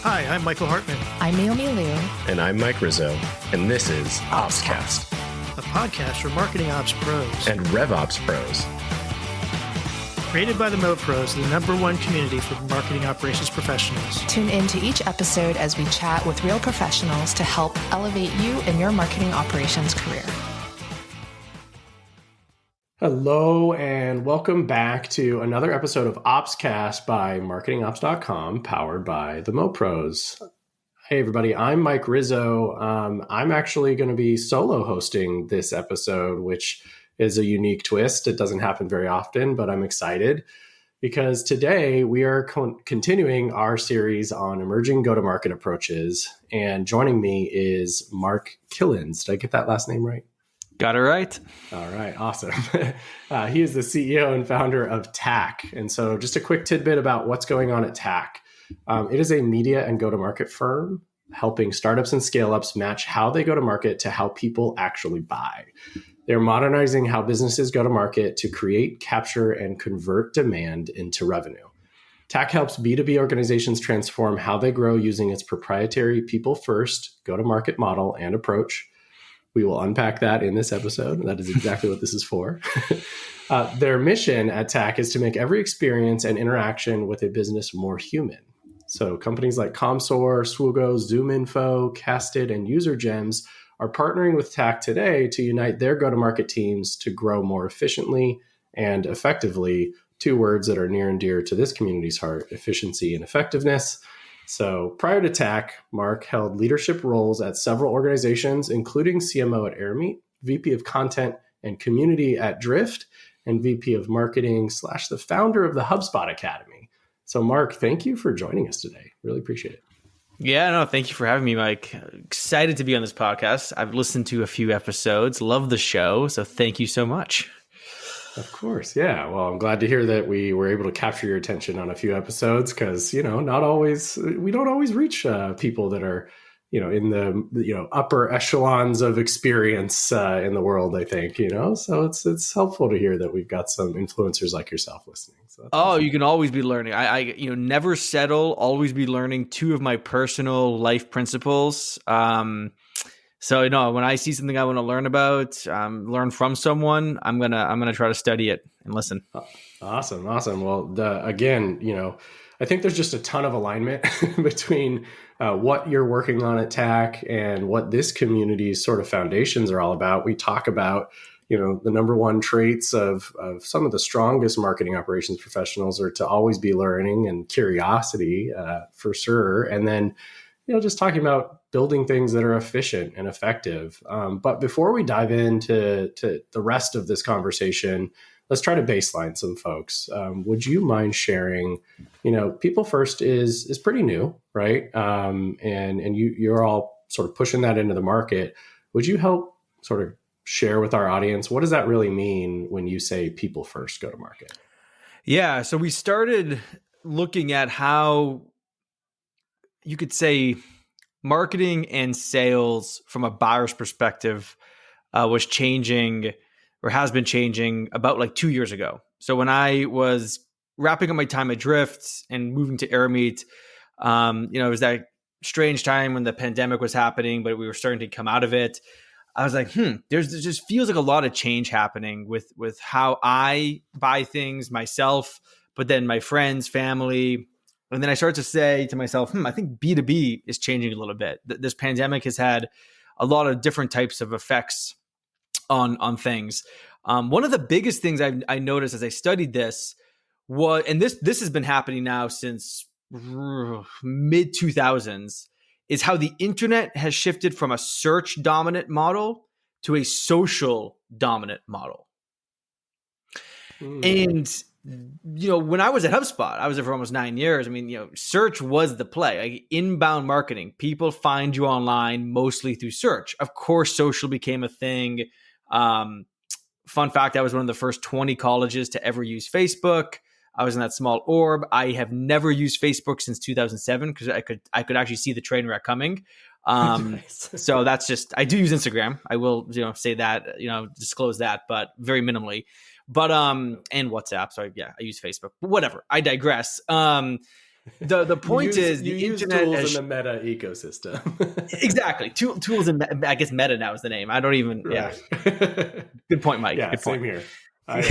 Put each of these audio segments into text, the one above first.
Hi, I'm Michael Hartman. I'm Naomi Liu. And I'm Mike Rizzo. And this is OpsCast, a podcast for marketing ops pros and RevOps pros. Created by the Mo Pros, the #1 community for marketing operations professionals. Tune in to each episode as we chat with real professionals to help elevate you in your marketing operations career. Hello, and welcome back to another episode of OpsCast by marketingops.com, powered by the Mo Pros. Hey, everybody, I'm Mike Rizzo. I'm actually going to be solo hosting this episode, which is a unique twist. It doesn't happen very often, but I'm excited because today we are continuing our series on emerging go-to-market approaches. And joining me is Mark Kilens. Did I get that last name right? Got it right. All right. Awesome. He is the CEO and founder of TAC. And so just a quick tidbit about what's going on at TAC. It is a media and go-to-market firm helping startups and scale-ups match how they go to market to how people actually buy. They're modernizing how businesses go to market to create, capture, and convert demand into revenue. TAC helps B2B organizations transform how they grow using its proprietary people-first go-to-market model and approach. We will unpack that in this episode. That is exactly what this is for. Their mission at TAC is to make every experience and interaction with a business more human. So companies like Comsor, Swoogo, ZoomInfo, Casted, and UserGems are partnering with TAC today to unite their go-to-market teams to grow more efficiently and effectively, two words that are near and dear to this community's heart, efficiency and effectiveness. So prior to TAC, Mark held leadership roles at several organizations, including CMO at Airmeet, VP of Content and Community at Drift, and VP of Marketing / the founder of the HubSpot Academy. So Mark, thank you for joining us today. Really appreciate it. Yeah, no, thank you for having me, Mike. Excited to be on this podcast. I've listened to a few episodes, love the show, so thank you so much. Of course. Yeah. Well, I'm glad to hear that we were able to capture your attention on a few episodes because, we don't always reach people that are, in the, upper echelons of experience in the world, I think, so it's helpful to hear that we've got some influencers like yourself listening. So awesome. You can always be learning. I never settle, always be learning. Two of my personal life principles. So, when I see something I want to learn about, learn from someone, I'm gonna try to study it and listen. Awesome. Well, again, I think there's just a ton of alignment between what you're working on at TAC and what this community's sort of foundations are all about. We talk about, the #1 traits of some of the strongest marketing operations professionals are to always be learning and curiosity for sure. And then, just talking about building things that are efficient and effective. But before we dive into the rest of this conversation, let's try to baseline some folks. Would you mind sharing, People First is pretty new, right? And you're all sort of pushing that into the market. Would you help sort of share with our audience, what does that really mean when you say people first go to market? Yeah. So we started looking at how you could say marketing and sales from a buyer's perspective was changing or has been changing about like 2 years ago. So when I was wrapping up my time at Drift and moving to Airmeet, it was that strange time when the pandemic was happening, but we were starting to come out of it. I was like, there just feels like a lot of change happening with how I buy things myself, but then my friends, family. And then I started to say to myself, I think B2B is changing a little bit. This pandemic has had a lot of different types of effects on things. One of the biggest things I noticed as I studied this was, and this has been happening now since mid 2000s, is how the internet has shifted from a search dominant model to a social dominant model. And when I was at HubSpot, I was there for almost 9 years. Search was the play. Like inbound marketing, people find you online mostly through search. Of course, social became a thing. Fun fact, I was one of the first 20 colleges to ever use Facebook. I was in that small orb. I have never used Facebook since 2007 because I could actually see the train wreck coming. So that's just, I do use Instagram. I will, say that, disclose that, but very minimally. But and WhatsApp. So yeah, I use Facebook. But whatever. I digress. The point is you the use internet tools has, in the meta ecosystem. exactly tools, and I guess meta now is the name. I don't even. Right. Yeah. Good point, Mike. Yeah, Good point. same here. I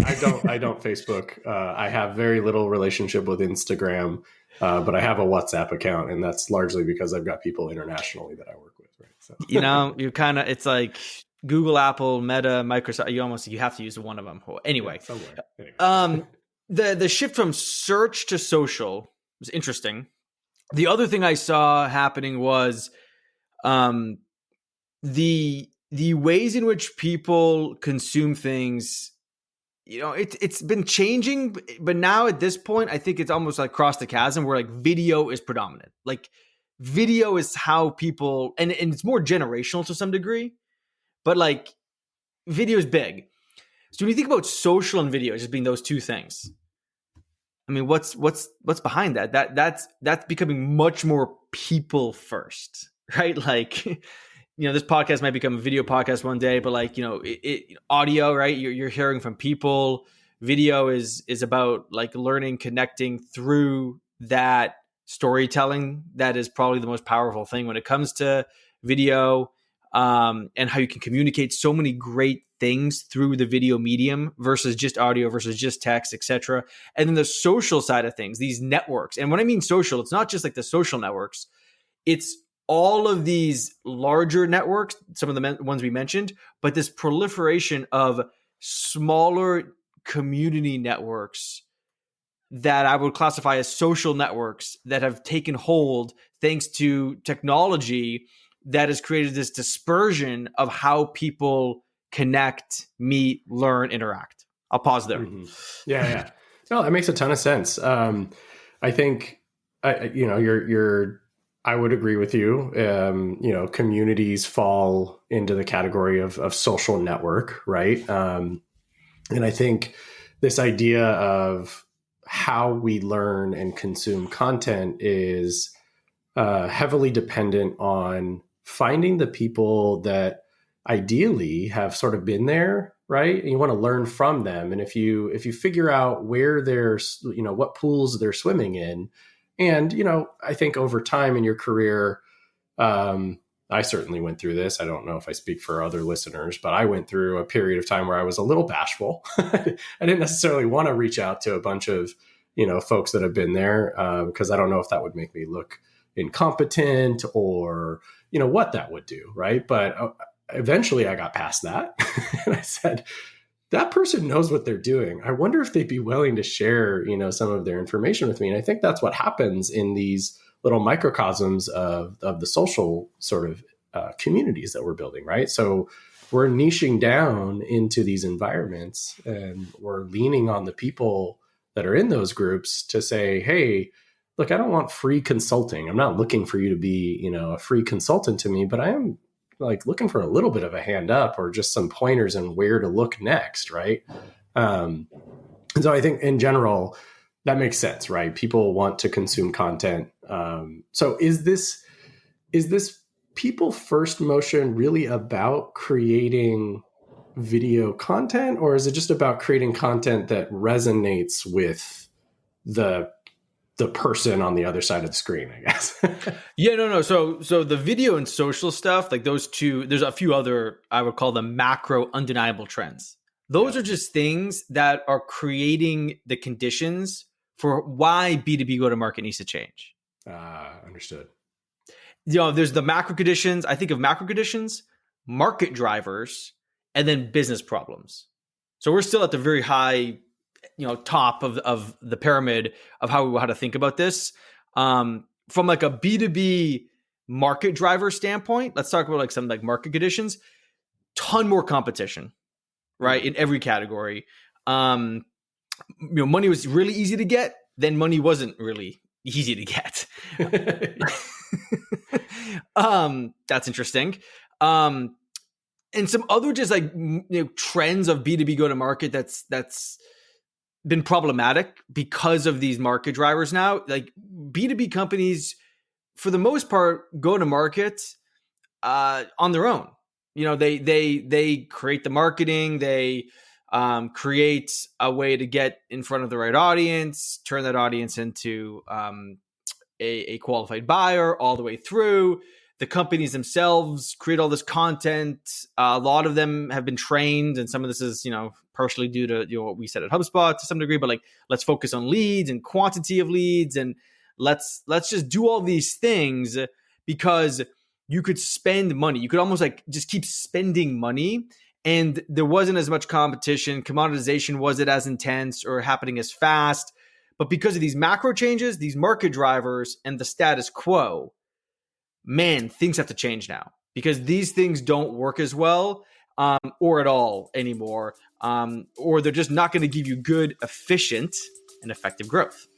don't Facebook. I have very little relationship with Instagram, but I have a WhatsApp account, and that's largely because I've got people internationally that I work with. Right. So You kind of, it's like Google, Apple, Meta, Microsoft. You have to use one of them. Anyway, yeah, somewhere. Anyway. the shift from search to social was interesting. The other thing I saw happening was the ways in which people consume things. It's been changing, but now at this point, I think it's almost like crossed the chasm where like video is predominant. Like video is how people, and it's more generational to some degree, but like video is big. So when you think about social and video just being those two things, I mean, what's behind that? That's becoming much more people first, right? Like, this podcast might become a video podcast one day, but like, audio, right? You're hearing from people. Video is about like learning, connecting through that storytelling. That is probably the most powerful thing when it comes to video, and how you can communicate so many great things through the video medium versus just audio versus just text, etc. And then the social side of things, these networks. And when I mean social, it's not just like the social networks. It's all of these larger networks, some of the ones we mentioned, but this proliferation of smaller community networks that I would classify as social networks that have taken hold thanks to technology that has created this dispersion of how people connect, meet, learn, interact. I'll pause there. Mm-hmm. Yeah. No, that makes a ton of sense. I think, I would agree with you. Communities fall into the category of social network, right? And I think this idea of how we learn and consume content is heavily dependent on finding the people that ideally have sort of been there, right? And you want to learn from them. And if you figure out where what pools they're swimming in, and, I think over time in your career, I certainly went through this. I don't know if I speak for other listeners, but I went through a period of time where I was a little bashful. I didn't necessarily want to reach out to a bunch of, folks that have been there, because I don't know if that would make me look incompetent or, what that would do. Right. But eventually I got past that and I said, that person knows what they're doing. I wonder if they'd be willing to share, some of their information with me. And I think that's what happens in these little microcosms of the social sort of communities that we're building, right? So we're niching down into these environments and we're leaning on the people that are in those groups to say, hey, look, I don't want free consulting. I'm not looking for you to be, a free consultant to me, but I am like looking for a little bit of a hand up or just some pointers on where to look next, right? And so I think in general, that makes sense, right? People want to consume content. So is this people first motion really about creating video content, or is it just about creating content that resonates with the person on the other side of the screen, I guess? Yeah, no. So the video and social stuff, like those two, there's a few other, I would call them macro undeniable trends. Those are just things that are creating the conditions for why B2B go-to-market needs to change. Understood. There's the macro conditions. I think of macro conditions, market drivers, and then business problems. So we're still at the very high, top of the pyramid of how to think about this. From like a B2B market driver standpoint, let's talk about like some like market conditions. Ton more competition, right? In every category. Money was really easy to get, then money wasn't really easy to get. That's interesting. And some other just like trends of B2B go to market that's been problematic because of these market drivers now. Like B2B companies, for the most part, go to market on their own. They create the marketing, they create a way to get in front of the right audience, turn that audience into a qualified buyer all the way through. The companies themselves create all this content. A lot of them have been trained, and some of this is, partially due to what we said at HubSpot to some degree. But like, let's focus on leads and quantity of leads, and let's just do all these things, because you could spend money. You could almost like just keep spending money, and there wasn't as much competition. Commoditization wasn't as intense or happening as fast. But because of these macro changes, these market drivers, and the status quo, man, things have to change now, because these things don't work as well or at all anymore, or they're just not going to give you good, efficient, and effective growth.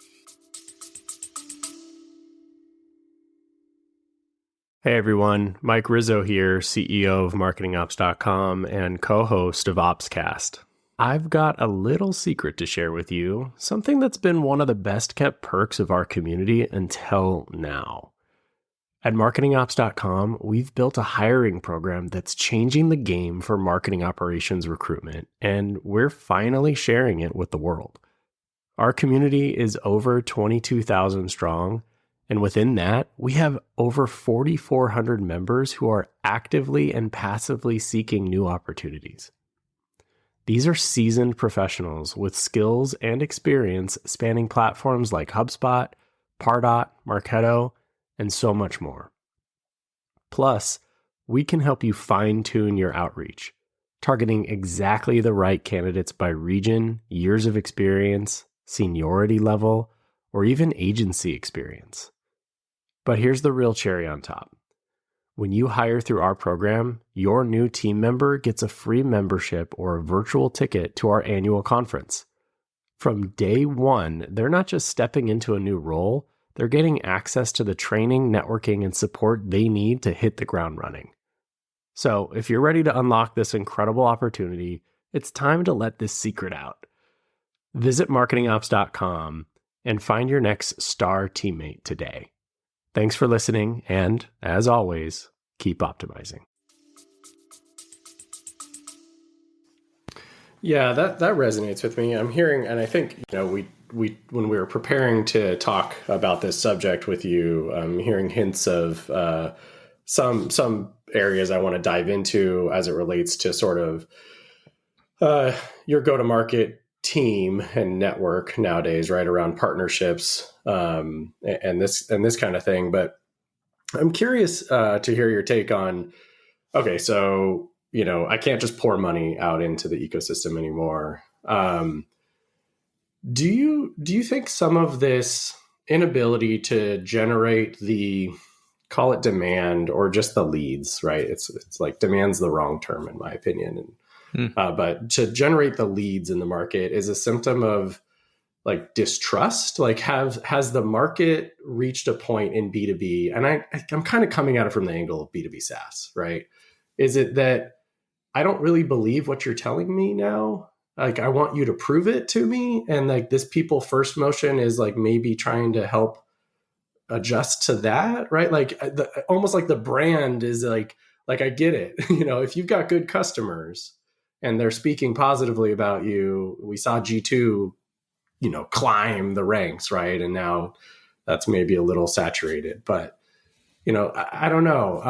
Hey everyone, Mike Rizzo here, CEO of marketingops.com and co-host of OpsCast. I've got a little secret to share with you, something that's been one of the best kept perks of our community until now. At marketingops.com, we've built a hiring program that's changing the game for marketing operations recruitment, and we're finally sharing it with the world. Our community is over 22,000 strong, and within that, we have over 4,400 members who are actively and passively seeking new opportunities. These are seasoned professionals with skills and experience spanning platforms like HubSpot, Pardot, Marketo, and so much more. Plus, we can help you fine-tune your outreach, targeting exactly the right candidates by region, years of experience, seniority level, or even agency experience. But here's the real cherry on top. When you hire through our program, your new team member gets a free membership or a virtual ticket to our annual conference. From day one, they're not just stepping into a new role, they're getting access to the training, networking, and support they need to hit the ground running. So if you're ready to unlock this incredible opportunity, it's time to let this secret out. Visit marketingops.com and find your next star teammate today. Thanks for listening, and as always, keep optimizing. Yeah, that resonates with me. I'm hearing, and I think, we when we were preparing to talk about this subject with you, I'm hearing hints of some areas I want to dive into as it relates to sort of your go-to-market team and network nowadays, right, around partnerships and this kind of thing. But I'm curious to hear your take on, okay, so, I can't just pour money out into the ecosystem anymore. Do you think some of this inability to generate the, call it demand or just the leads, right? It's like demand's the wrong term in my opinion. But to generate the leads in the market is a symptom of like distrust. Like has the market reached a point in B2B? And I'm kind of coming at it from the angle of B2B SaaS, right? Is it that I don't really believe what you're telling me now? Like, I want you to prove it to me. And like this people first motion is like maybe trying to help adjust to that, right? Like almost like the brand is like I get it. If you've got good customers and they're speaking positively about you, we saw G2, climb the ranks, right? And now that's maybe a little saturated, but I don't know.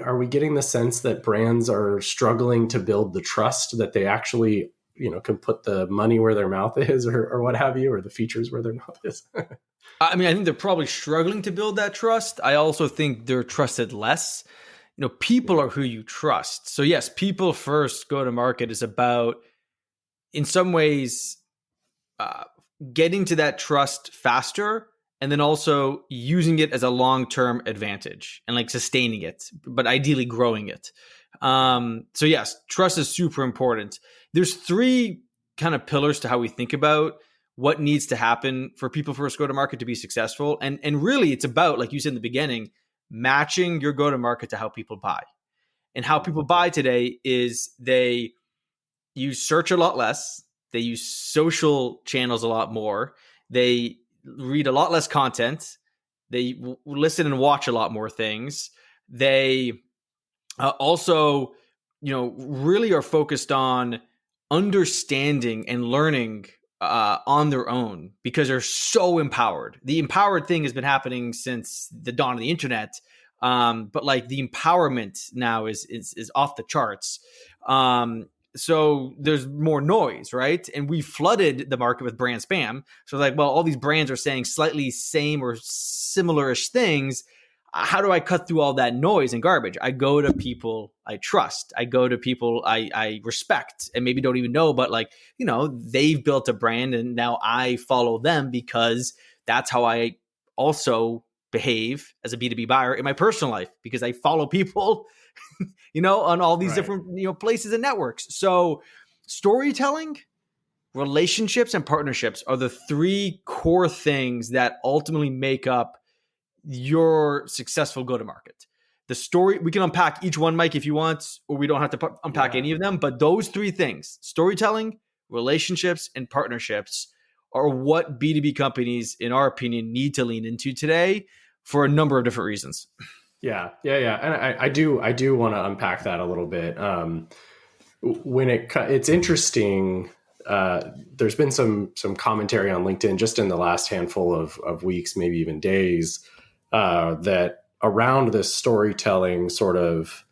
Are we getting the sense that brands are struggling to build the trust that they actually, can put the money where their mouth is or what have you, or the features where their mouth is? I think they're probably struggling to build that trust. I also think they're trusted less. People are who you trust. So yes, people first go to market is about, in some ways, getting to that trust faster, and then also using it as a long-term advantage and like sustaining it, but ideally growing it. So yes, trust is super important. There's three kind of pillars to how we think about what needs to happen for people first go-to-market to be successful. And really it's about, like you said in the beginning, matching your go-to-market to how people buy. And how people buy today is they use search a lot less. They use social channels a lot more. They read a lot less content. They listen and watch a lot more things. They also, really are focused on understanding and learning on their own because they're so empowered. The empowered thing has been happening since the dawn of the internet. But like the empowerment now is off the charts. So there's more noise, right? And we flooded the market with brand spam. So like, well, all these brands are saying slightly same or similar-ish things. How do I cut through all that noise and garbage? I go to people I trust. I go to people I respect and maybe don't even know, but like, they've built a brand and now I follow them because that's how I also behave as a B2B buyer in my personal life, because I follow people, on all these different, places and networks. So storytelling, relationships, and partnerships are the three core things that ultimately make up your successful go-to-market. The story, we can unpack each one, Mike, if you want, or we don't have to unpack any of them, but those three things, storytelling, relationships, and partnerships, are what B2B companies, in our opinion, need to lean into today for a number of different reasons. Yeah. And I do want to unpack that a little bit. It's interesting. There's been some commentary on LinkedIn just in the last handful of weeks, maybe even days, that around this storytelling sort of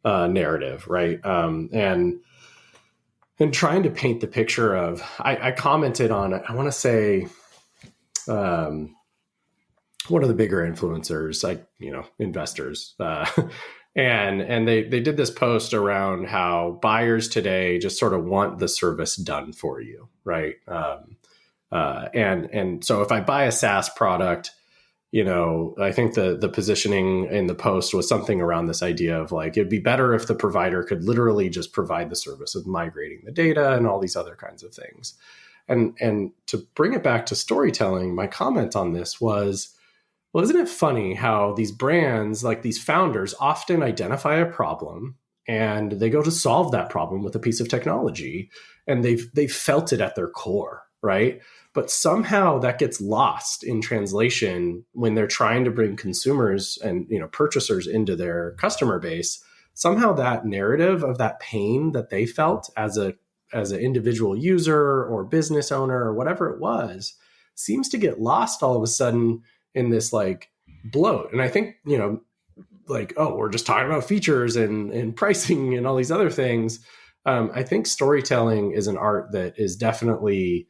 narrative, right? And trying to paint the picture of, I commented on, I want to say, one of the bigger influencers, like, investors, and they did this post around how buyers today just sort of want the service done for you, right? And so if I buy a SaaS product, I think the positioning in the post was something around this idea of like, it'd be better if the provider could literally just provide the service of migrating the data and all these other kinds of things. And to bring it back to storytelling, my comment on this was, well, isn't it funny how these brands, like these founders, often identify a problem and they go to solve that problem with a piece of technology, and they've felt it at their core, right? But somehow that gets lost in translation when they're trying to bring consumers and purchasers into their customer base. Somehow that narrative of that pain that they felt as an individual user or business owner or whatever it was seems to get lost all of a sudden in this like bloat. And I think, like, oh, we're just talking about features and pricing and all these other things. I think storytelling is an art that is definitely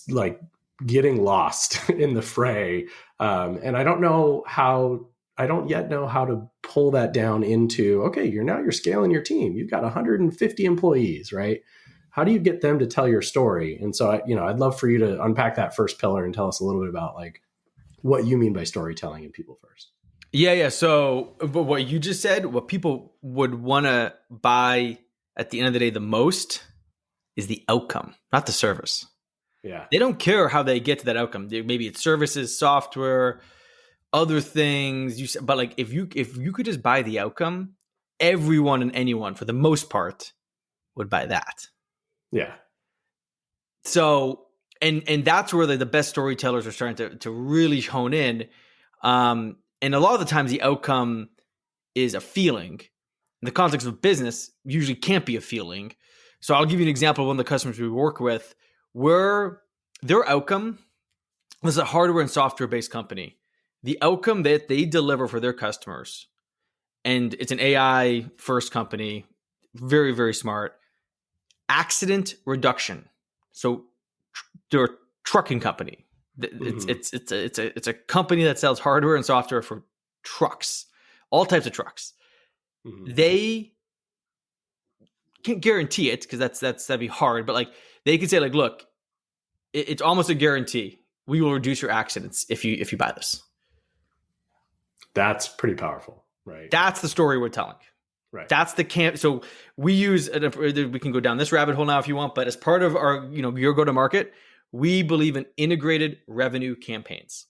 like getting lost in the fray. And I don't yet know how to pull that down into, okay, you're scaling your team. You've got 150 employees, right? How do you get them to tell your story? And so, I'd love for you to unpack that first pillar and tell us a little bit about like what you mean by storytelling in people first. Yeah. So, but what you just said, what people would want to buy at the end of the day the most is the outcome, not the service. Yeah. They don't care how they get to that outcome. Maybe it's services, software, other things. But like if you could just buy the outcome, everyone and anyone for the most part would buy that. Yeah. So, and that's where the best storytellers are starting to really hone in. And a lot of the times the outcome is a feeling. In the context of business, usually can't be a feeling. So I'll give you an example of one of the customers we work with where their outcome was a hardware and software based company. The outcome that they deliver for their customers, and it's an AI first company, very, very smart, accident reduction. So they're a trucking company. It's a company that sells hardware and software for trucks, all types of trucks. Mm-hmm. They can't guarantee it because that'd be hard, but like they could say like, look, it's almost a guarantee. We will reduce your accidents if you buy this. That's pretty powerful, right? That's the story we're telling. Right. That's the camp. So we can go down this rabbit hole now if you want, but as part of our, your go-to-market, we believe in integrated revenue campaigns.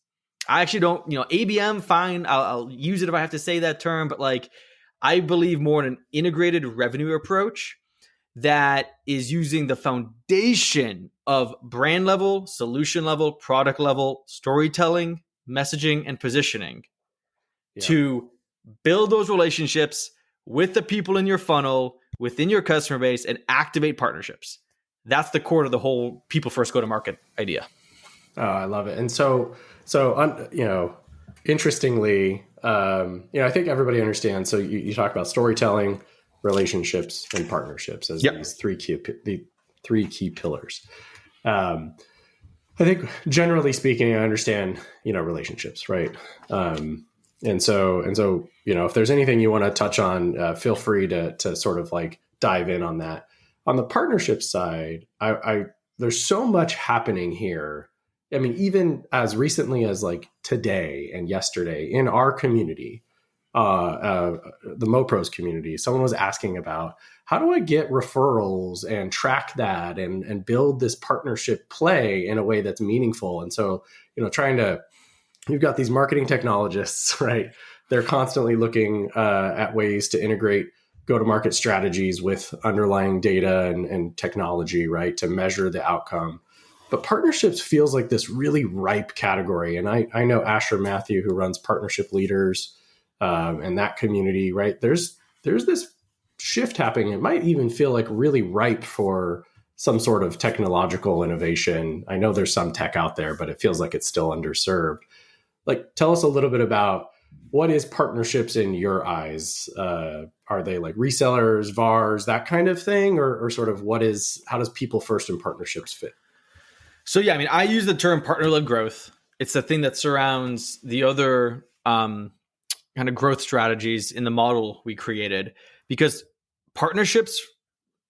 I actually don't, ABM, fine. I'll use it if I have to say that term, but like, I believe more in an integrated revenue approach that is using the foundation of brand level, solution level, product level, storytelling, messaging, and positioning to build those relationships with the people in your funnel, within your customer base, and activate partnerships. that's the core of the whole people first go to market idea. Oh, I love it. And interestingly, I think everybody understands. So you talk about storytelling, relationships, and partnerships as these three key pillars. I think generally speaking, I understand, relationships, right? And so, if there's anything you want to touch on, feel free to sort of like dive in on that. On the partnership side, there's so much happening here. I mean, even as recently as like today and yesterday in our community, the MoPros community, someone was asking about, how do I get referrals and track that and build this partnership play in a way that's meaningful? And so, you've got these marketing technologists, right? They're constantly looking at ways to integrate go-to-market strategies with underlying data and technology, right, to measure the outcome. But partnerships feels like this really ripe category. And I know Asher Matthew, who runs Partnership Leaders and that community, right? There's this shift happening. It might even feel like really ripe for some sort of technological innovation. I know there's some tech out there, but it feels like it's still underserved. Like, tell us a little bit about what is partnerships in your eyes? Are they like resellers, VARs, that kind of thing? Or sort of how does people first in partnerships fit? So, I use the term partner-led growth. It's the thing that surrounds the other kind of growth strategies in the model we created, because partnerships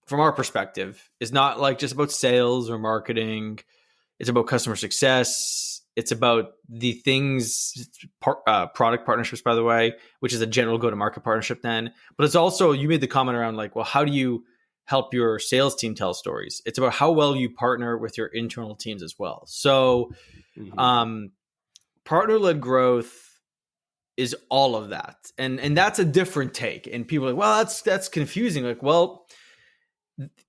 from our perspective is not like just about sales or marketing. It's about customer success. It's about the things, product partnerships, by the way, which is a general go-to-market partnership then. But it's also, you made the comment around like, well, how do you help your sales team tell stories? It's about how well you partner with your internal teams as well. So partner-led growth is all of that. And that's a different take. And people are like, well, that's confusing. Like, well,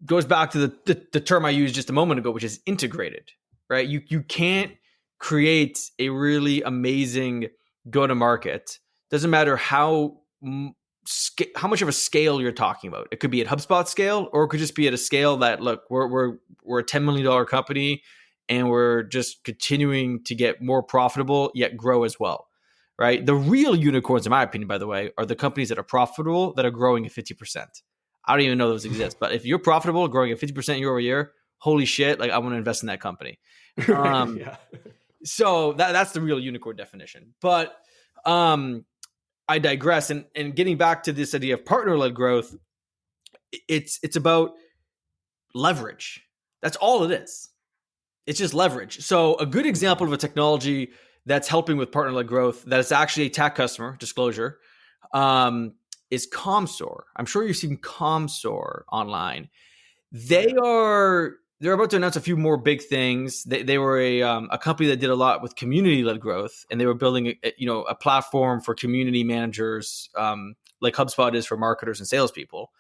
goes back to the term I used just a moment ago, which is integrated, right? You can't create a really amazing go-to-market. Doesn't matter how much of a scale you're talking about. It could be at HubSpot scale, or it could just be at a scale that, look, we're a $10 million company and we're just continuing to get more profitable yet grow as well, right? The real unicorns, in my opinion, by the way, are the companies that are profitable that are growing at 50%. I don't even know those exist, but if you're profitable, growing at 50% year over year, holy shit, like I want to invest in that company. So that's the real unicorn definition. But I digress. And getting back to this idea of partner-led growth, it's about leverage. That's all it is. It's just leverage. So a good example of a technology that's helping with partner-led growth that is actually a TAC customer, disclosure, is ComScore. I'm sure you've seen ComScore online. They're about to announce a few more big things. They were a company that did a lot with community-led growth, and they were building a platform for community managers, like HubSpot is for marketers and salespeople.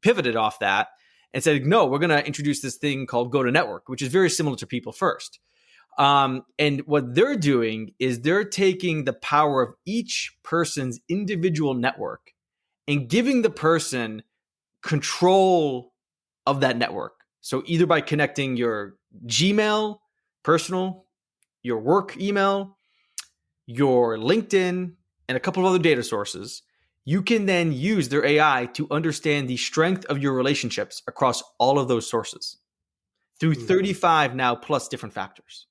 Pivoted off that and said, no, we're going to introduce this thing called Go to Network, which is very similar to People First. And what they're doing is they're taking the power of each person's individual network and giving the person control of that network. So either by connecting your Gmail, personal, your work email, your LinkedIn, and a couple of other data sources, you can then use their AI to understand the strength of your relationships across all of those sources through 35 now plus different factors.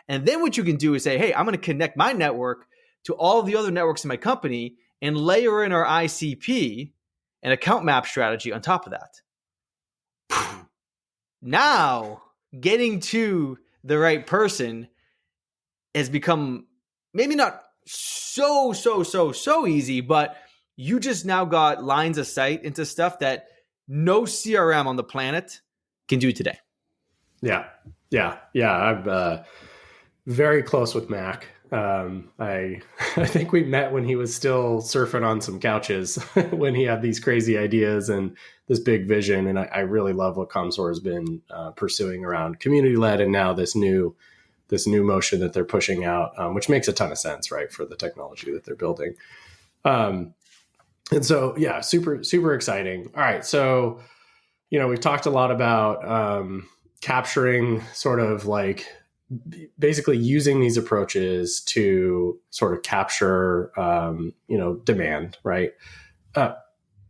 And then what you can do is say, hey, I'm going to connect my network to all of the other networks in my company and layer in our ICP and account map strategy on top of that. Now, getting to the right person has become maybe not so easy, but you just now got lines of sight into stuff that no CRM on the planet can do today. Yeah. I'm very close with Mac. I think we met when he was still surfing on some couches when he had these crazy ideas and this big vision. And I really love what ComScore has been pursuing around community-led, and now this new motion that they're pushing out, which makes a ton of sense, right, for the technology that they're building. And so, super, super exciting. All right. So, we've talked a lot about, capturing sort of like basically using these approaches to sort of capture, demand, right?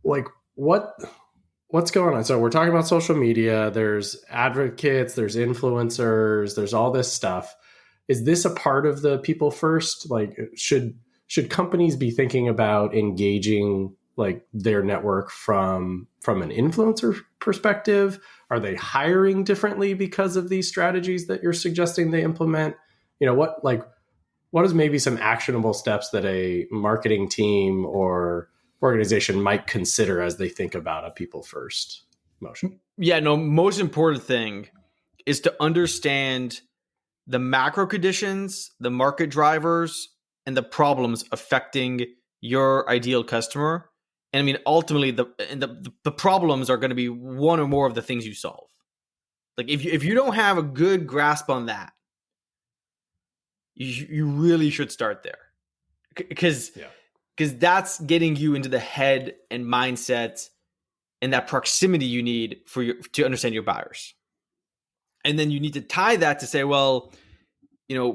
Like what's going on? So we're talking about social media. There's advocates, there's influencers, there's all this stuff. Is this a part of the people first? Like, should companies be thinking about engaging like their network from an influencer perspective? Are they hiring differently because of these strategies that you're suggesting they implement? What is maybe some actionable steps that a marketing team or organization might consider as they think about a people first motion? Yeah, no, most important thing is to understand the macro conditions, the market drivers, and the problems affecting your ideal customer. And I mean, ultimately, the problems are going to be one or more of the things you solve. Like if you don't have a good grasp on that, you really should start there, because that's getting you into the head and mindset and that proximity you need to understand your buyers. And then you need to tie that to say, well,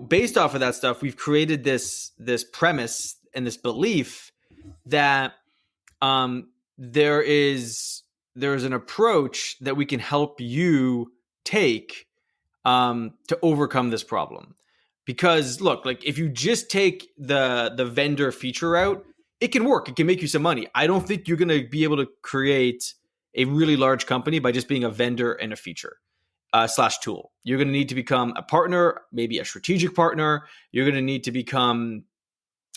based off of that stuff, we've created this premise and this belief that there is an approach that we can help you take to overcome this problem. Because look, like if you just take the vendor feature route, it can work. It can make you some money. I don't think you're going to be able to create a really large company by just being a vendor and a feature / tool. You're going to need to become a partner, maybe a strategic partner. You're going to need to become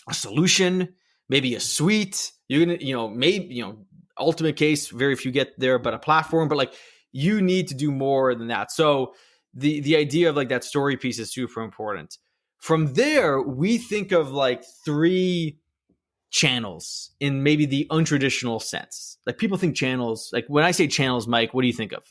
a solution, maybe a suite. You're going to, maybe, ultimate case, very few get there, but a platform. But like you need to do more than that. So the idea of like that story piece is super important. From there, we think of like 3 channels in maybe the untraditional sense. Like people think channels, like when I say channels, Mike, what do you think of?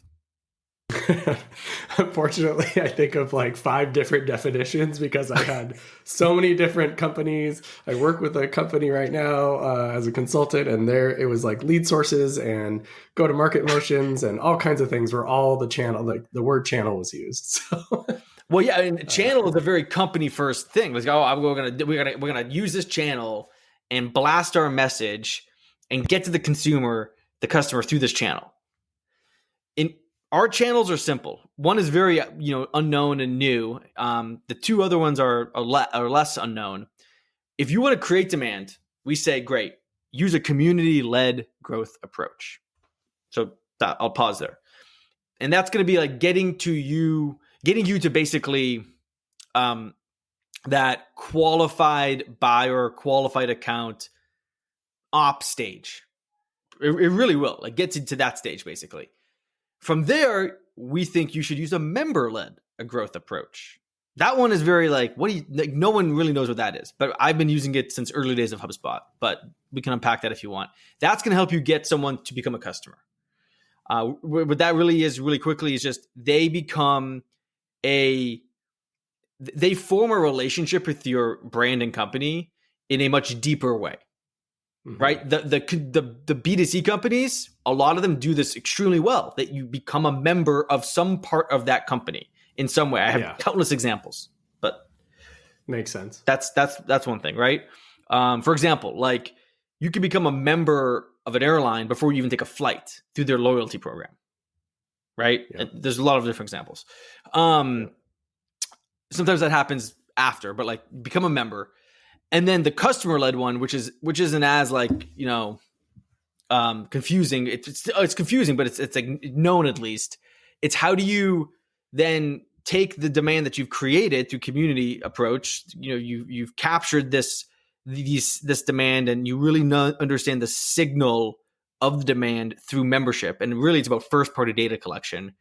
Unfortunately, I think of like 5 different definitions because I had so many different companies. I work with a company right now as a consultant, and there it was like lead sources and go-to-market motions and all kinds of things where all the channel, like the word channel was used. So, well, yeah, and channel is a very company first thing. Like, we're gonna use this channel and blast our message and get to the customer through this channel. Our channels are simple. One is very, unknown and new. The 2 other ones are less unknown. If you want to create demand, we say, great, use a community-led growth approach. So I'll pause there. And that's going to be like getting you to basically that qualified buyer, qualified account op stage. It really will. Like gets into that stage, basically. From there, we think you should use a member-led growth approach. That one is very no one really knows what that is, but I've been using it since early days of HubSpot, but we can unpack that if you want. That's going to help you get someone to become a customer. What that really is really quickly is just they form a relationship with your brand and company in a much deeper way. Mm-hmm. Right? The B2C companies, a lot of them do this extremely well, that you become a member of some part of that company in some way. I have countless examples, but makes sense. That's one thing, right? For example, like you can become a member of an airline before you even take a flight through their loyalty program, right? Yeah. There's a lot of different examples. Sometimes that happens after, but like become a member. And then the customer-led one, which isn't as confusing. It's confusing, but it's like known at least. It's how do you then take the demand that you've created through community approach? You've captured this demand, and you really understand the signal of the demand through membership. And really, it's about first-party data collection.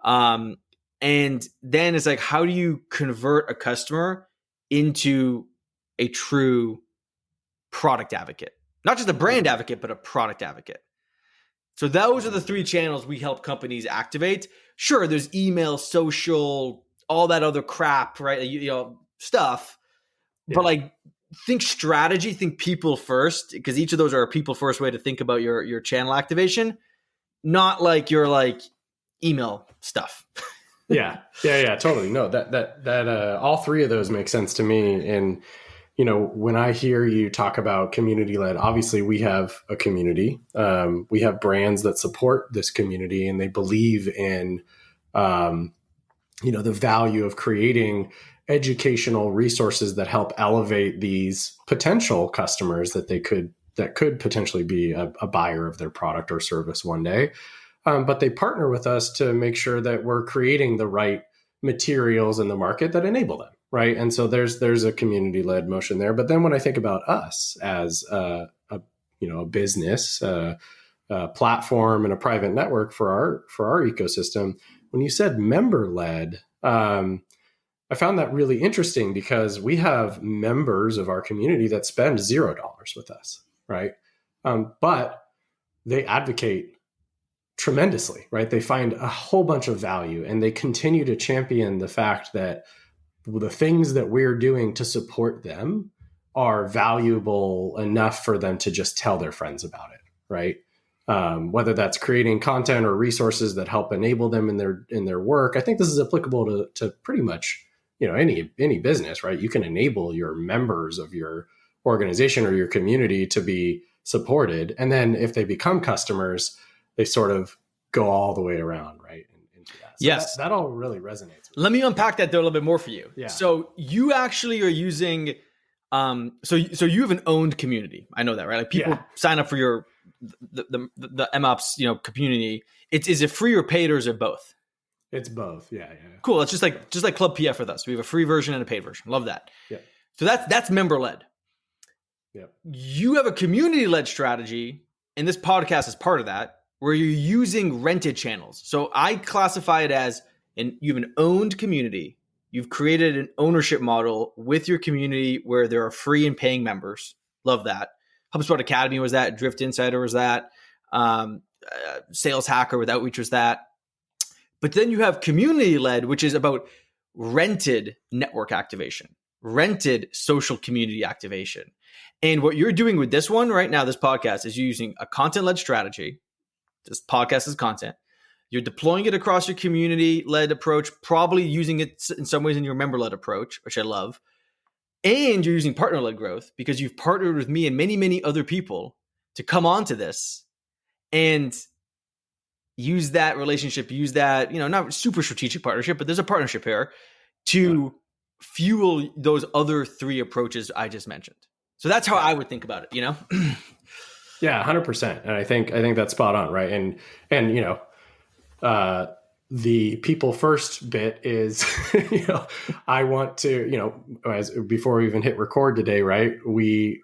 And then it's like, how do you convert a customer into a true product advocate, not just a brand advocate, but a product advocate. So those are the 3 channels we help companies activate. Sure, there's email, social, all that other crap, right? Stuff. Yeah. But like, think strategy, think people first, because each of those are a people first way to think about your channel activation, not like your like email stuff. Yeah, totally. No, that all three of those make sense to me. And, when I hear you talk about community led, obviously we have a community. We have brands that support this community and they believe in, the value of creating educational resources that help elevate these potential customers that could potentially be a buyer of their product or service one day. But they partner with us to make sure that we're creating the right materials in the market that enable them, right? And so there's a community-led motion there. But then when I think about us as a business, a platform, and a private network for our ecosystem, when you said member-led, I found that really interesting because we have members of our community that spend $0 with us, right? But they advocate tremendously, right? They find a whole bunch of value and they continue to champion the fact that the things that we're doing to support them are valuable enough for them to just tell their friends about it, right? Whether that's creating content or resources that help enable them in their work. I think this is applicable to pretty much any business, right? You can enable your members of your organization or your community to be supported, and then if they become customers, they sort of go all the way around, right? Into that. So yes. That all really resonates. Let me unpack that though a little bit more for you. Yeah. So you actually are using, so you have an owned community. I know that, right? Like people sign up for your, the MOps, community. Is it free or paid or is it both? It's both. Yeah. Cool. It's just like Club PF with us. We have a free version and a paid version. Love that. Yeah. So that's member led. Yep. You have a community led strategy, and this podcast is part of that, where you're using rented channels. So I classify it as you have an owned community. You've created an ownership model with your community where there are free and paying members. Love that. HubSpot Academy was that. Drift Insider was that. Sales Hacker with Outreach was that. But then you have community led, which is about rented network activation, rented social community activation. And what you're doing with this one right now, this podcast, is you're using a content-led strategy. This podcast is content. You're deploying it across your community-led approach, probably using it in some ways in your member-led approach, which I love. And you're using partner-led growth because you've partnered with me and many, many other people to come onto this and use that relationship, use that, not super strategic partnership, but there's a partnership here to fuel those other three approaches I just mentioned. So that's how I would think about it, Yeah, 100%. And I think that's spot on, right? And the people first bit is, I want to, as before we even hit record today, right? We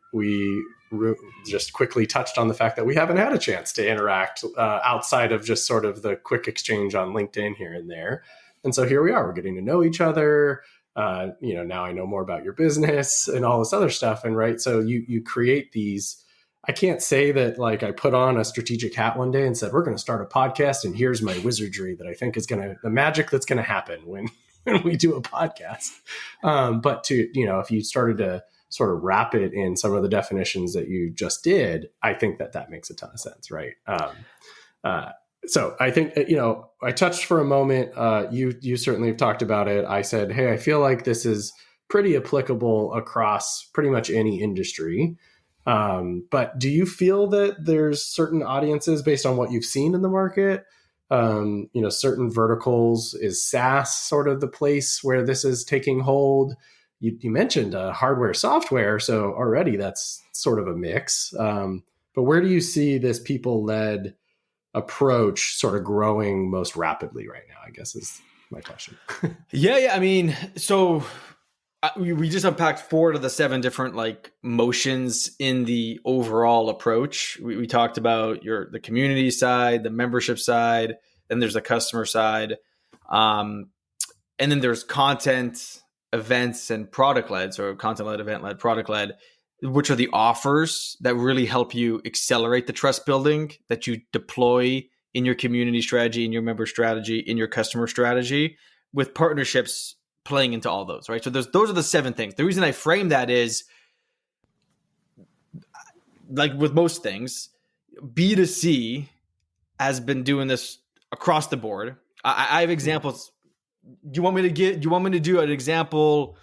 just quickly touched on the fact that we haven't had a chance to interact outside of just sort of the quick exchange on LinkedIn here and there. And so here we are, we're getting to know each other. Now I know more about your business and all this other stuff. And right. So you create these, I can't say that like I put on a strategic hat one day and said, we're going to start a podcast and here's my wizardry that I think is the magic that's going to happen when we do a podcast. But if you started to sort of wrap it in some of the definitions that you just did, I think that makes a ton of sense. Right. So I think, I touched for a moment, you certainly have talked about it. I said, hey, I feel like this is pretty applicable across pretty much any industry. But do you feel that there's certain audiences based on what you've seen in the market? Certain verticals, is SaaS sort of the place where this is taking hold? You mentioned hardware, software. So already that's sort of a mix. But where do you see this people-led approach sort of growing most rapidly right now, I guess is my question. Yeah. I mean, so we just unpacked 4 of the 7 different like motions in the overall approach. We talked about the community side, the membership side, then there's the customer side. And then there's content, events, and product-led. So content-led, event-led, product-led, which are the offers that really help you accelerate the trust building that you deploy in your community strategy, in your member strategy, in your customer strategy, with partnerships playing into all those, right? So those are the 7 things. The reason I frame that is, like with most things, B2C has been doing this across the board. I have examples, you want me to do an example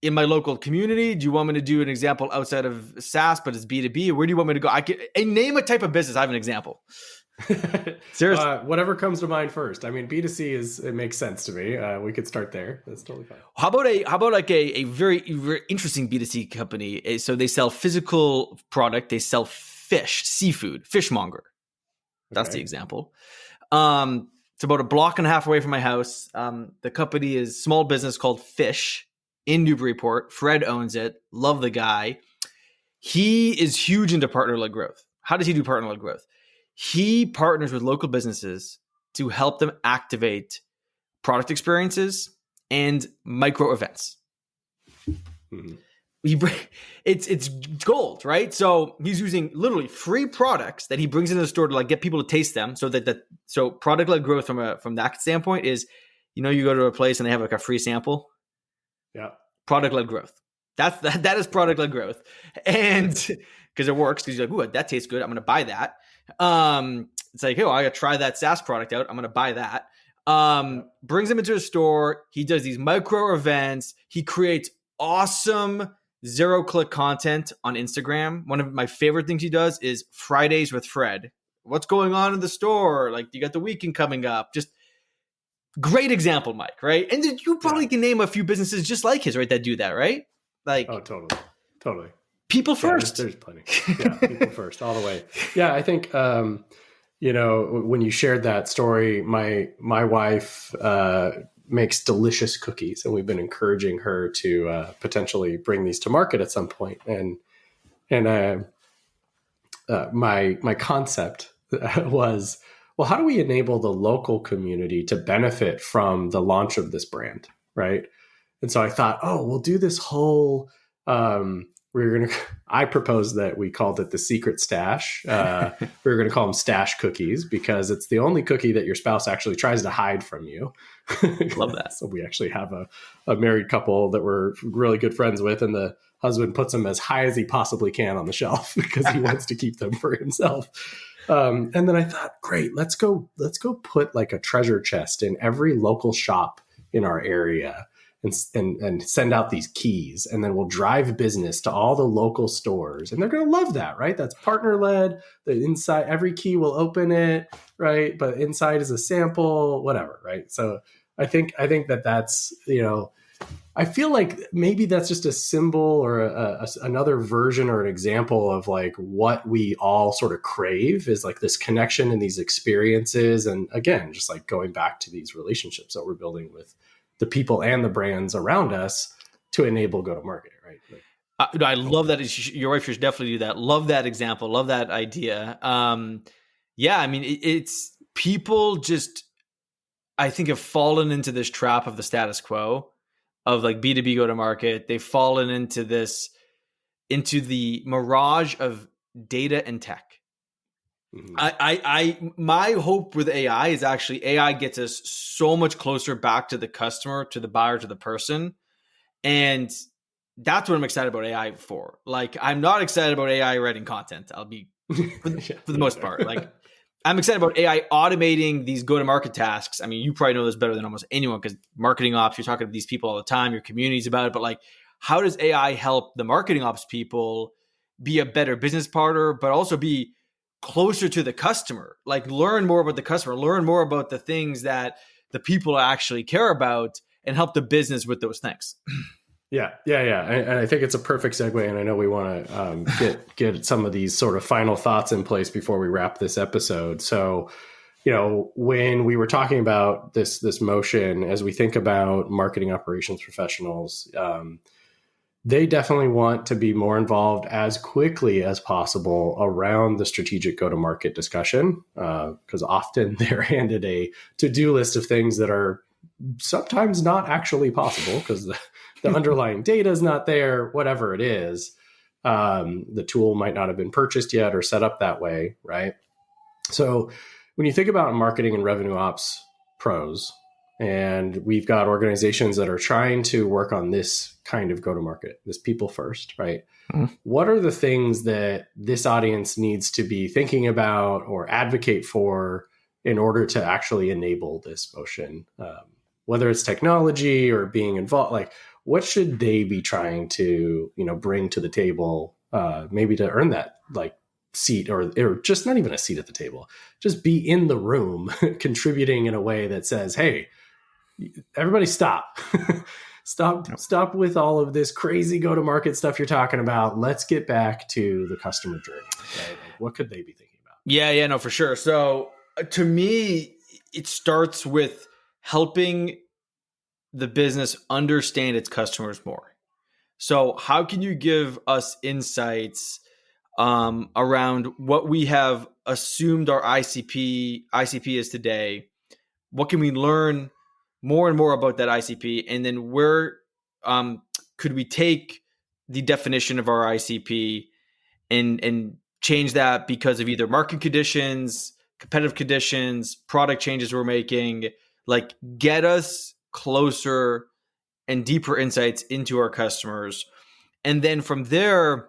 in my local community? Do you want me to do an example outside of SaaS, but it's B2B? Where do you want me to go? I can name a type of business. I have an example. Seriously. Whatever comes to mind first. I mean, B2C it makes sense to me. We could start there. That's totally fine. How about like a very, very interesting B2C company? So they sell physical product. They sell fish, seafood, fishmonger. That's the example. It's about a block and a half away from my house. The company is a small business called Fish in Newburyport. Fred owns it. Love the guy. He is huge into partner-led growth. How does he do partner-led growth? He partners with local businesses to help them activate product experiences and micro events. Mm-hmm. It's gold, right? So he's using literally free products that he brings into the store to like get people to taste them. So product-led growth from that standpoint is, you go to a place and they have like a free sample. Yeah. Product-led growth. That is product-led growth. And because it works, because you're like, ooh, that tastes good. I'm going to buy that. It's like, oh, I got to try that SaaS product out. I'm going to buy that. Brings them into a store. He does these micro events. He creates awesome zero-click content on Instagram. One of my favorite things he does is Fridays with Fred. What's going on in the store? Like, you got the weekend coming up. Just great example, Mike, right? And you probably can name a few businesses just like his, right, that do that, right? Like, oh, totally. People first. There's plenty. Yeah, people first, all the way. Yeah, I think, when you shared that story, my wife makes delicious cookies, and we've been encouraging her to potentially bring these to market at some point. And my concept was, well, how do we enable the local community to benefit from the launch of this brand, right? And so I thought, we'll do this whole. I proposed that we called it the secret stash. We were going to call them stash cookies because it's the only cookie that your spouse actually tries to hide from you. Love that. So we actually have a married couple that we're really good friends with, and the husband puts them as high as he possibly can on the shelf because he wants to keep them for himself. And then I thought, great, let's go put like a treasure chest in every local shop in our area. And send out these keys, and then we'll drive business to all the local stores, and they're going to love that, right? That's partner led. The inside, every key will open it, right? But inside is a sample, whatever, right? So I think that's I feel like maybe that's just a symbol or another version or an example of like what we all sort of crave is like this connection and these experiences, and again, just like going back to these relationships that we're building with the people and the brands around us to enable go-to-market, right? Like, I love that. Your wife should definitely do that. Love that example. Love that idea. Yeah, I mean, it's people just, I think, have fallen into this trap of the status quo of like B2B go-to-market. They've fallen into the mirage of data and tech. My hope with AI is actually AI gets us so much closer back to the customer, to the buyer, to the person. And that's what I'm excited about AI for. Like, I'm not excited about AI writing content. I'll be for the most part. Like, I'm excited about AI automating these go-to-market tasks. I mean, you probably know this better than almost anyone because marketing ops, you're talking to these people all the time, your community's about it. But like, how does AI help the marketing ops people be a better business partner, but also be closer to the customer, like learn more about the customer, learn more about the things that the people actually care about, and help the business with those things. Yeah. And I think it's a perfect segue. And I know we want to get some of these sort of final thoughts in place before we wrap this episode. So, when we were talking about this motion, as we think about marketing operations professionals, they definitely want to be more involved as quickly as possible around the strategic go-to-market discussion, because often they're handed a to-do list of things that are sometimes not actually possible because the underlying data is not there, whatever it is. The tool might not have been purchased yet or set up that way, right? So when you think about marketing and revenue ops pros, and we've got organizations that are trying to work on this kind of go-to-market, this people first, right? Mm-hmm. What are the things that this audience needs to be thinking about or advocate for in order to actually enable this motion? whether it's technology or being involved, like what should they be trying to, bring to the table, maybe to earn that like seat or just not even a seat at the table, just be in the room contributing in a way that says, hey, everybody stop. Stop with all of this crazy go-to-market stuff you're talking about. Let's get back to the customer journey. Right? Like, what could they be thinking about? Yeah, no, for sure. So to me, it starts with helping the business understand its customers more. So how can you give us insights around what we have assumed our ICP is today? What can we learn more and more about that ICP? And then where could we take the definition of our ICP and change that because of either market conditions, competitive conditions, product changes we're making, like get us closer and deeper insights into our customers. And then from there,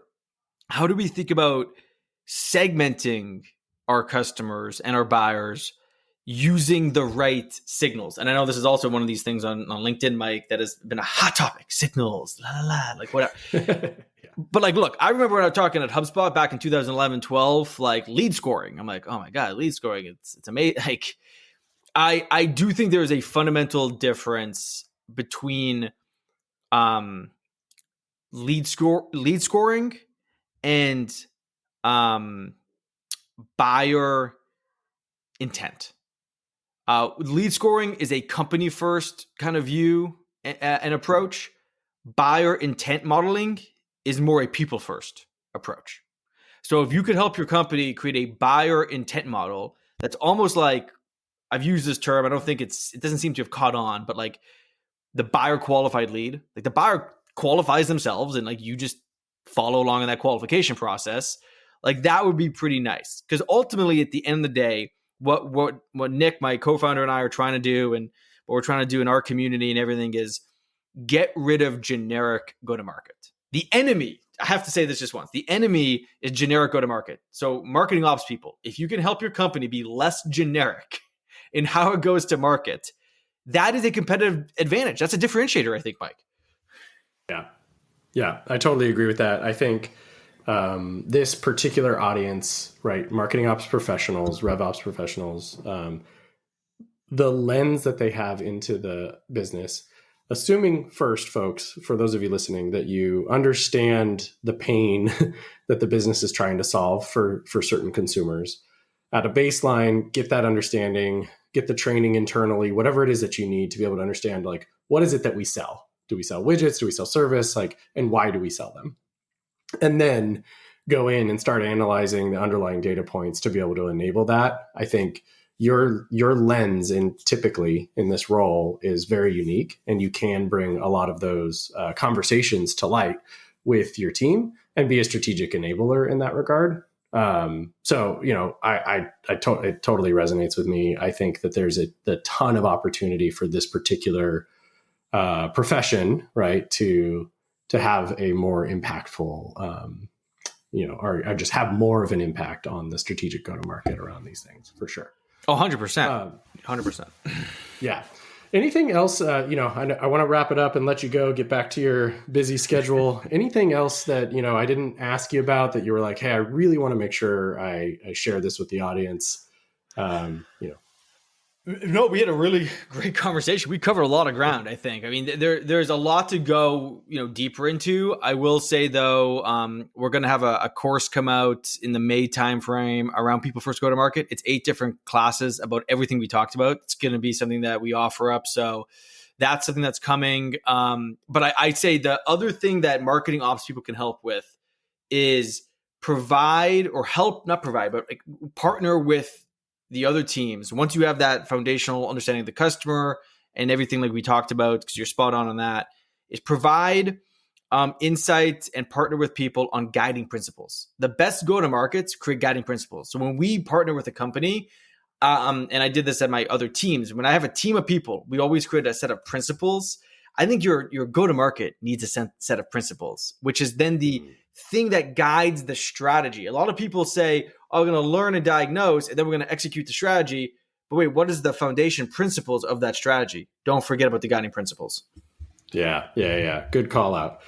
how do we think about segmenting our customers and our buyers using the right signals? And I know this is also one of these things on LinkedIn, Mike, that has been a hot topic, signals, like whatever. Yeah. But like, look, I remember when I was talking at HubSpot back in 2011, 12, like lead scoring. I'm like, oh my God, lead scoring. It's amazing. Like I do think there is a fundamental difference between lead scoring and buyer intent. Lead scoring is a company first kind of view and approach. Buyer intent modeling is more a people first approach. So if you could help your company create a buyer intent model, that's almost like, I've used this term, I don't think it doesn't seem to have caught on, but like the buyer qualified lead, like the buyer qualifies themselves and like you just follow along in that qualification process. Like that would be pretty nice. Because ultimately at the end of the day, what Nick, my co-founder, and I are trying to do, and what we're trying to do in our community and everything, is get rid of generic go-to-market. The enemy, I have to say this just once, the enemy is generic go-to-market. So marketing ops people, if you can help your company be less generic in how it goes to market, that is a competitive advantage. That's a differentiator, I think, Mike. Yeah, I totally agree with that. I think this particular audience, right, marketing ops professionals, rev ops professionals, the lens that they have into the business, assuming first, folks, for those of you listening, that you understand the pain that the business is trying to solve for certain consumers. At a baseline, get that understanding, get the training internally, whatever it is that you need to be able to understand, like, what is it that we sell? Do we sell widgets? Do we sell service? Like, and why do we sell them? And then go in and start analyzing the underlying data points to be able to enable that. I think your lens typically in this role is very unique, and you can bring a lot of those conversations to light with your team and be a strategic enabler in that regard. So, it totally resonates with me. I think that there's a ton of opportunity for this particular profession, right, to have a more impactful, or just have more of an impact on the strategic go-to-market around these things, for sure. Oh, 100%. 100%. Yeah. Anything else, I want to wrap it up and let you go, get back to your busy schedule. Anything else that, I didn't ask you about that you were like, hey, I really want to make sure I share this with the audience? No, we had a really great conversation. We covered a lot of ground, I think. I mean, there's a lot to go, deeper into. I will say, though, we're going to have a course come out in the May timeframe around people first go to market. It's 8 different classes about everything we talked about. It's going to be something that we offer up. So that's something that's coming. But I'd say the other thing that marketing ops people can help with is partner with the other teams. Once you have that foundational understanding of the customer and everything like we talked about, because you're spot on that, is provide insights and partner with people on guiding principles. The best go-to-markets create guiding principles. So when we partner with a company, and I did this at my other teams, when I have a team of people, we always create a set of principles. I think your go-to-market needs a set of principles, which is then the thing that guides the strategy. A lot of people say, oh, we're going to learn and diagnose, and then we're going to execute the strategy. but wait, what is the foundation principles of that strategy? Don't forget about the guiding principles. Yeah. Good call out.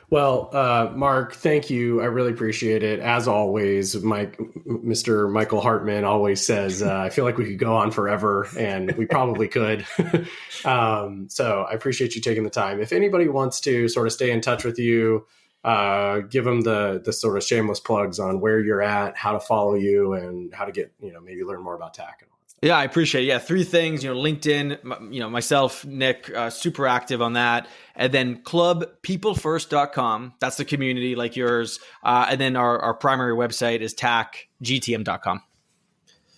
Well, Mark, thank you. I really appreciate it. As always, Mr. Michael Hartman always says, I feel like we could go on forever, and we probably could. So I appreciate you taking the time. If anybody wants to sort of stay in touch with you, give them the sort of shameless plugs on where you're at, how to follow you, and how to get, maybe learn more about TAC. Yeah, I appreciate it. Yeah, 3 things, LinkedIn, myself, Nick, super active on that. And then clubpeoplefirst.com. That's the community like yours. And then our primary website is tacgtm.com.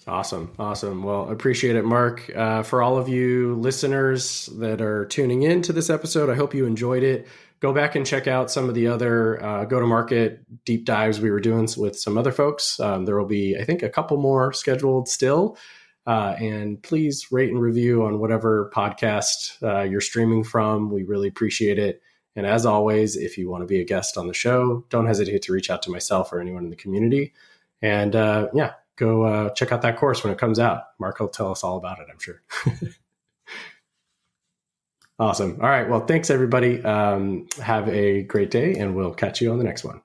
Awesome. Well, appreciate it, Mark. For all of you listeners that are tuning in to this episode, I hope you enjoyed it. Go back and check out some of the other go-to-market deep dives we were doing with some other folks. There will be, I think, a couple more scheduled still. And please rate and review on whatever podcast you're streaming from. We really appreciate it. And as always, if you want to be a guest on the show, don't hesitate to reach out to myself or anyone in the community. And go check out that course when it comes out. Mark will tell us all about it, I'm sure. Awesome. All right. Well, thanks, everybody. Have a great day, and we'll catch you on the next one.